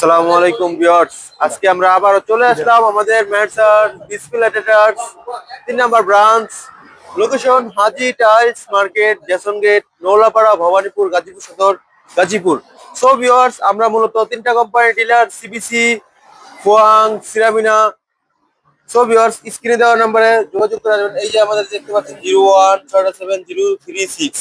আসসালামু আলাইকুম ভিউয়ার্স, আজকে আমরা আবারও চলে আসলাম আমাদের মেসার্স ডিসপ্লে ট্রেডার্স 3 নম্বর branch, location Haji tiles market, Jason gate, Naulapara, Bhabanipur, Gazipur Sadar, Gazipur. So viewers, আমরা মূলত 3টা কোম্পানির ডিলার, সিবিসি, ফোয়াং, সিরামিনা। সো ভিউয়ার্স, স্ক্রিনে দেওয়া নম্বরে যোগাযোগ করে আসবেন। এই যে আমাদের দেখতে পাচ্ছেন 0167 036,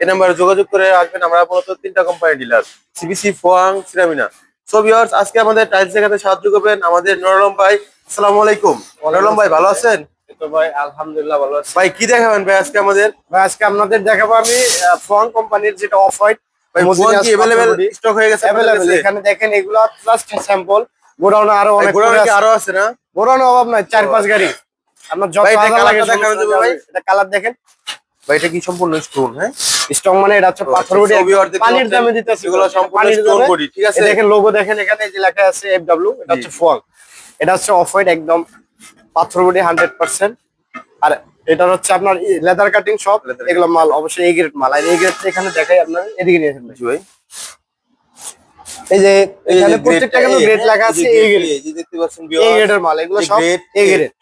এই নম্বরে যোগাযোগ করে আসবেন। আমরা মূলত 3টা কোম্পানির ডিলার, সিবিসি, ফোয়াং, সিরামিনা। সো ভিউয়ার্স, আজকে আমাদের টাইলস দেখাতে সাহায্য করবেন আমাদের নুরুল ভাই। আসসালামু আলাইকুম। নুরুল ভাই, ভালো আছেন? তো ভাই আলহামদুলিল্লাহ ভালো আছি। ভাই কি দেখাবেন ভাই আজকে আমাদের? ভাই আজকে আপনাদের দেখাবো আমি ফোন কোম্পানির যেটা অফ হোয়াইট। ভাই ফোন কি अवेलेबल স্টক হয়ে গেছে আপনাদের কাছে? এখানে দেখেন এগুলো জাস্ট স্যাম্পল, গোডাউনে আরো অনেক গোডাউনে কি আরো আছে না? গোডাউনে অভাব নাই, 4-5 গাড়ি। আপনার যত ভাই, এটা ভালো লাগে কালারটা দেখানো যাবে ভাই? এটা কালার দেখেন ভাই এটা কি সম্পূর্ণ স্টোন? হ্যাঁ, স্ট্রং মানে এটা হচ্ছে পাথর বডি, পানির দামে দিতেছে এগুলো সম্পূর্ণ স্টোন বডি, ঠিক আছে? দেখেন লোগো দেখেন, এখানে যে লেখা আছে এফডব্লিউ, এটা হচ্ছে ফোন। এটা হচ্ছে অফ হোয়াইট একদম পাথর বডি 100%। আর এটা হচ্ছে আপনার লেদার কাটিং সব, এগুলো মাল অবশ্যই এই গ্রেড মাল। আর এই গ্রেড এখানে দেখাই আপনার, এদিকে নিয়ে আসেন ভাই। এই যে এখানে প্রত্যেকটা কিন্তু গ্রেড লেখা আছে এই গ্রেড, এই যে দেখতে পাচ্ছেন এই গ্রেডের মাল, এগুলো সব এই গ্রেড।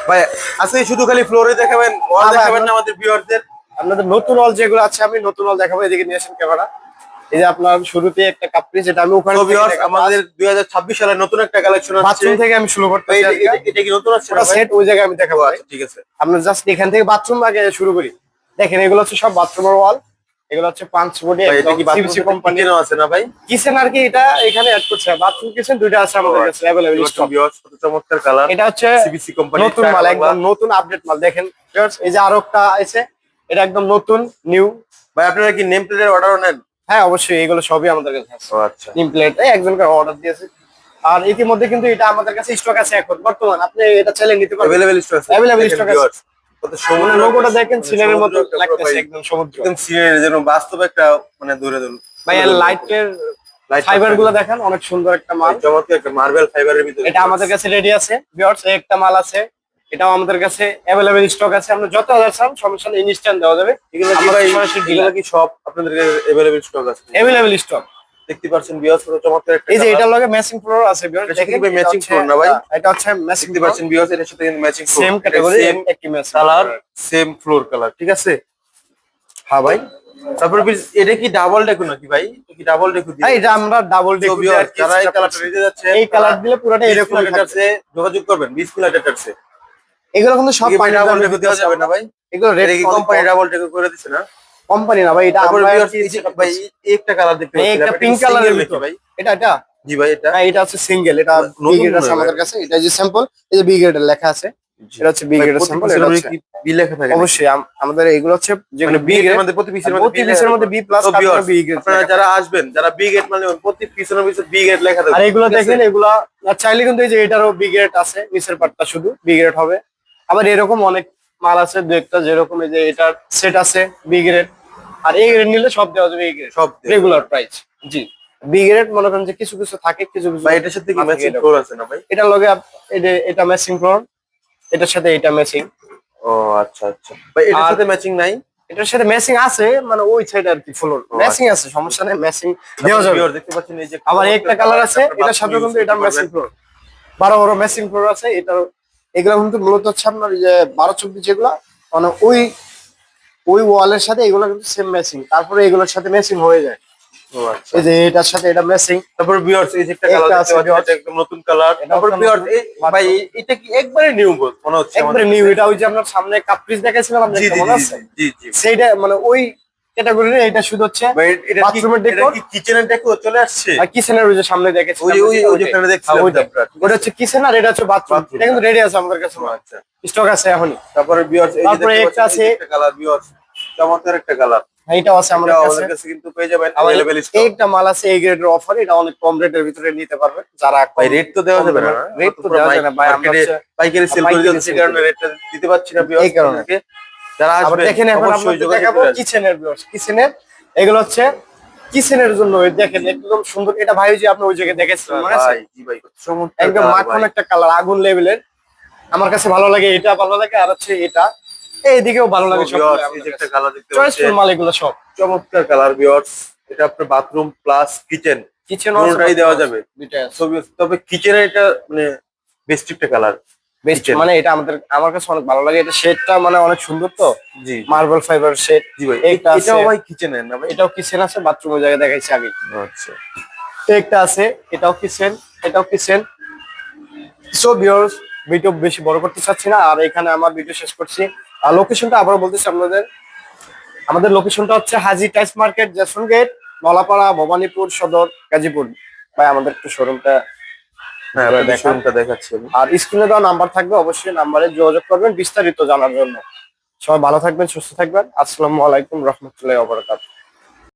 ভাই আজকে শুধু খালি ফ্লোরে দেখাবেন, ওয়াল দেখাবেন না আমাদের ভিউয়ারদের? আপনাদের নতুন অল যেগুলো আছে আমি নতুন অল দেখাবো, এদিকে নিয়ে আসেন ক্যামেরা। এই যে আপনার শুরুতে একটা কাপড়ি, যেটা আমি ওখানে আমাদের 2026 সালের নতুন একটা কালেকশন আছে। বাথরুম থেকে আমি শুরু করতে চাই। এটা কি নতুন আছে? ওটা সেট ওই জায়গায় আমি দেখাবো। আচ্ছা ঠিক আছে, আপনার জাস্ট এখান থেকে বাথরুম আগে শুরু করি। দেখেন এগুলো হচ্ছে সব বাথরুমের ওয়াল, এগুলো হচ্ছে পাঁচ বডি একদম সিবিসি কোম্পানি আছে না ভাই? কিচেন আর কি এটা এখানে অ্যাড করছে, বাথরুম কিচেন দুইটা আছে আমাদের কাছে अवेलेबल স্টক। চমৎকার কালার, এটা হচ্ছে সিবিসি কোম্পানি নতুন মাল, একদম নতুন আপডেট মাল। দেখেন এই যে আরো একটা আছে, এটা একদম নতুন নিউ। ভাই আপনারা কি নেম প্লেটের অর্ডারও নেন? হ্যাঁ অবশ্যই, এগুলো সবই আমাদের কাছে আছে। আচ্ছা, নেম প্লেট একজনকে অর্ডার দিয়েছে। আর ইতিমধ্যে কিন্তু এটা আমাদের কাছে স্টক আছে এখন বর্তমান, আপনি এটা চাইলে নিতে পারবেন। अवेलेबल স্টক আছে, अवेलेबल স্টক আছে। কত সমুদ্র লোগোটা দেখেন সিনারির মতো লাগতেছে, একদম সমুদ্র, একদম সিনারি যেন বাস্তব একটা মানে দূরে দূরে। ভাই এর লাইটের ফাইবার গুলো দেখেন, অনেক সুন্দর একটা মাল, চমৎকার একটা মার্বেল ফাইবারের ভিতরে। এটা আমাদের কাছে রেডি আছে ভিউয়ার্স। একটা মাল আছে, এটাও আমাদের কাছে अवेलेबल স্টক আছে। আমরা যত অর্ডার চান সমস্যা নেই, ইনস্ট্যান্ট দেওয়া যাবে। এগুলো কি সব আপনাদের अवेलेबल স্টক আছে? अवेलेबल স্টক দেখতে পাচ্ছেন ভিউয়ার্স, কত চমৎকার একটা। এই যে এটার লগে ম্যাচিং ফ্লোর আছে ভিউয়ার্স, দেখেন ভাই ম্যাচিং ফ্লোর না ভাই? এটা হচ্ছে ম্যাচিং, দেখতে পাচ্ছেন ভিউয়ার্স, এটার সাথে ম্যাচিং ফ্লোর, সেম ক্যাটাগরি, একই match colour, same floor colour, ঠিক আছে? হ্যাঁ ভাই। তারপর এটা কি ডাবল ডেকো নাকি ভাই? এটা কি ডাবল ডেকো দিই? হ্যাঁ এটা আমরা ডাবল ডেকো দিই। যারা এই কালারটা নিতে যাচ্ছে, এই কালার দিলে পুরোটা এরকম আছে, যোগাযোগ করবেন বিসমিল্লাহ ট্রেডার্সে। এগুলো কিন্তু সব পানি ডাবল ডেকো দেওয়া যাবে না ভাই? এগুলো রেড কোম্পানি ডাবল ডেকো করে দিছে না? কোম্পানি না ভাই, এটা আমরা ভাই একটা কালার দেখতে পাচ্ছি, একটা পিঙ্ক কালারের ভিতর ভাই। এটা জি ভাই, এটা এটা হচ্ছে সিঙ্গেল, এটা বি গ্রেড আছে আমাদের কাছে। এটা যে স্যাম্পল, এই যে বি গ্রেডের লেখা আছে, এটা হচ্ছে বি গ্রেডের স্যাম্পল। এটা হচ্ছে কি বি লেখা থাকে? অবশ্যই আমাদের এগুলো হচ্ছে যে মানে বি গ্রেড মধ্যে প্রতি পিসের মধ্যে বি প্লাস তারপরে বি গ্রেড। আপনারা যারা আসবেন, যারা বি গ্রেড মানে প্রতি পিসের পিছে বি গ্রেড লেখা থাকবে। আর এগুলো দেখেন, এগুলা চাইলে কিন্তু এই যে এটারও বি গ্রেড আছে, নিচের পার্টটা শুধু বি গ্রেড হবে। আবার এরকম অনেক মাল আছে দু একটা, যেরকম এই যে এটার সেট আছে বি গ্রেড। আর এই গ্রেড নিলে সব দেওয়া যাবে, এই গ্রেড সব রেগুলার প্রাইস। জি, বি গ্রেড মনে করেন যে কিছু কিছু থাকে, কিছু কিছু। ভাই এটার সাথে কি ম্যাচিং ফ্লোর আছে না ভাই? এটার লগে এটা ম্যাচিং ফ্লোর, এটার সাথে এটা ম্যাচিং। ও আচ্ছা আচ্ছা ভাই, এটার সাথে ম্যাচিং নাই? এটার সাথে ম্যাচিং আছে, মানে ওই সাইড আর কি ফ্লোর ম্যাচিং আছে, সমস্যা নেই, ম্যাচিং দেওয়া যাবে। দেখতে পাচ্ছেন এই যে আবার একটা কালার আছে, এটার সাথে কিন্তু এটা ম্যাচিং ফ্লোর, বড় বড় ম্যাচিং ফ্লোর আছে। এটার এগুলো কিন্তু মূলত হচ্ছে আপনার যে 12-24 যেগুলা, মানে ওই ওয়ালের সাথে এগুলো কিন্তু সেম ম্যাচিং, তারপরে এগুলোর সাথে ম্যাচিং হয়ে যায়। ও আচ্ছা, এই যে এটার সাথে এটা ম্যাচিং। তারপর ভিউয়ার্স এই যে একটা কালার আছে, এটা একদম নতুন কালার। তারপর ভিউয়ার্স ভাই এটা কি একবারে নিউ মনে হচ্ছে? একবারে নিউ। এটা ওই যে আপনার সামনে কাপ্রিস দেখাইছিলাম আপনাদের, মনে আছে? জি জি, সেইটা মানে ওই ক্যাটাগরির। এটা শুধু হচ্ছে ভাই এটা বাথরুমের ডেকোর, কি কিচেনের ডেকো চলে আসছে? আর কিচেনের ওই যে সামনে দেখাইছিলাম, ওই যেখানে দেখছিলাম ওটা হচ্ছে কিচেন, আর এটা হচ্ছে বাথরুম। এটা কিন্তু রেডি আছে আমাদের কাছে, আচ্ছা স্টক আছে এখনই। তারপরে ভিউয়ার্স এই যে তারপরে একটা আছে একটা কালার, ভিউয়ার্স চমৎকার একটা কালার, এইটাও আছে আমাদের কাছে কিন্তু পেয়ে যাবেন अवेलेबल স্টক। একটা মাল আছে এই গ্রেডের অফার, এটা অনেক কম রেটের ভিতরে নিতে পারবেন যারা। ভাই রেট তো দেওয়া যাবে না? রেট তো দেওয়া যাবে না ভাই, আমরা পাইকারি সেল করে দিচ্ছি, কারণে রেটটা দিতে পারছি না এই কারণে। যারা আসবে দেখেন এখন আপনাদের দেখাবো কিচেনের ভিউয়ার্স। কিচেনের এগুলো হচ্ছে কিচেনের জন্য, দেখেন একদম সুন্দর। এটা ভাই যে আপনি ওই জায়গায় দেখেছিলেন, মনে আছে? জি ভাই, চমৎকার একদম মাখন একটা কালার, আগুন লেভেলের। আমার কাছে ভালো লাগে, এটা ভালো লাগে, আর হচ্ছে এটা এইদিকেও ভালো লাগে। সব এই যে একটা কালার দেখতে চয়েসফুল মাল এগুলো সব। চমৎকার কালার ভিউয়ার্স। এটা আপনার বাথরুম প্লাস কিচেন কিচেন কোনটাই দেওয়া যাবে। দুইটাই আছে। তবে কিচেনের এটা মানে বেস্ট একটা কালার। Best kitchen। মানে এটা আমার কাছে অনেক ভালো লাগে, এটা শেডটা মানে অনেক সুন্দর তো, জি মার্বেল ফাইবার শেড। জি ভাই, একটা আছে, এটাও ভাই কিচেনের না ভাই? এটাও কিচেন আছে, বাথরুমের জায়গায় দেখাইছি আগে। আচ্ছা একটা আছে, এটাও কিচেন, এটাও কিচেন। সো ভিউয়ার্স, ভিডিও বেশি বড় করতে চাচ্ছি না, আর এখানে আমার ভিডিও শেষ করছি। আর লোকেশনটা আবারও বলতেছি আপনাদের, আমাদের লোকেশনটা হচ্ছে Haji tiles market, Jason gate, Nalapara, Bhabanipur Sadar, Gazipur. ভাই আমাদের একটু শোরুমটা হ্যাঁ, ঘুরে আপনাদের দেখান। শোরুমটা দেখাচ্ছি আমি। আর স্ক্রিনে দেওয়া নাম্বার থাকবে, অবশ্যই নাম্বারে যোগাযোগ করবেন বিস্তারিত জানার জন্য। সবাই ভালো থাকবেন, সুস্থ থাকবেন। আসসালামু আলাইকুম রহমতুল্লাহি ওয়া বারাকাতুহু।